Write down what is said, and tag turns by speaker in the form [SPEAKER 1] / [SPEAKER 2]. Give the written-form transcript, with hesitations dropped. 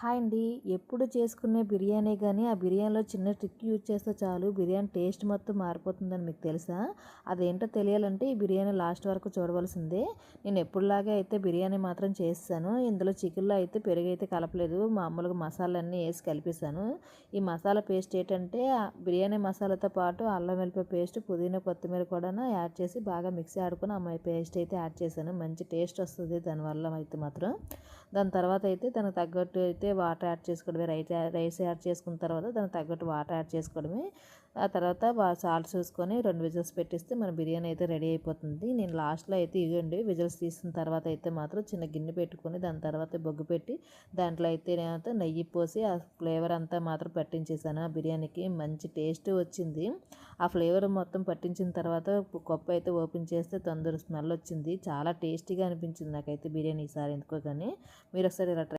[SPEAKER 1] Hi అండి. ఎప్పుడు చేసుకునే బిర్యానీ కానీ ఆ బిర్యానీలో చిన్న ట్రిక్ యూజ్ చేస్తే చాలు బిర్యానీ టేస్ట్ మొత్తం మారిపోతుందని మీకు తెలుసా? అదేంటో తెలియాలంటే ఈ బిర్యానీ లాస్ట్ వరకు చూడవలసిందే. నేను ఎప్పుడులాగే అయితే బిర్యానీ మాత్రం చేస్తాను. ఇందులో చికెన్లో అయితే పెరుగు అయితే కలపలేదు. మామూలుగా మసాలాలన్నీ వేసి కలిపేసాను. ఈ మసాలా పేస్ట్ ఏంటంటే బిర్యానీ మసాలాతో పాటు అల్లం వెల్లిపాయ పేస్ట్, పుదీనా, కొత్తిమీర కూడా యాడ్ చేసి బాగా మిక్సీ ఆడుకొని ఆ పేస్ట్ అయితే యాడ్ చేశాను. మంచి టేస్ట్ వస్తుంది దానివల్ల అయితే మాత్రం. దాని తర్వాత అయితే దానికి తగ్గట్టు అయితే వాటర్ యాడ్ చేసుకోవడమే. రైస్ యాడ్ చేసుకున్న తర్వాత దానికి తగ్గట్టు వాటర్ యాడ్ చేసుకోవడమే. ఆ తర్వాత సాల్ట్ చూసుకొని 2 విజిల్స్ పెట్టిస్తే మన బిర్యానీ అయితే రెడీ అయిపోతుంది. నేను లాస్ట్లో అయితే ఇవ్వండి విజిల్స్ తీసిన తర్వాత అయితే మాత్రం చిన్న గిన్నె పెట్టుకొని దాని తర్వాత బొగ్గు పెట్టి దాంట్లో అయితే నేను నెయ్యి పోసి ఆ ఫ్లేవర్ అంతా మాత్రం పట్టించేసాను. ఆ బిర్యానీకి మంచి టేస్ట్ వచ్చింది. ఆ ఫ్లేవర్ మొత్తం పట్టించిన తర్వాత కప్పు అయితే ఓపెన్ చేస్తే తందూరి స్మెల్ వచ్చింది. చాలా టేస్టీగా అనిపించింది నాకైతే బిర్యానీ ఈసారి ఎందుకో కానీ. మీరు ఒకసారి ఇలా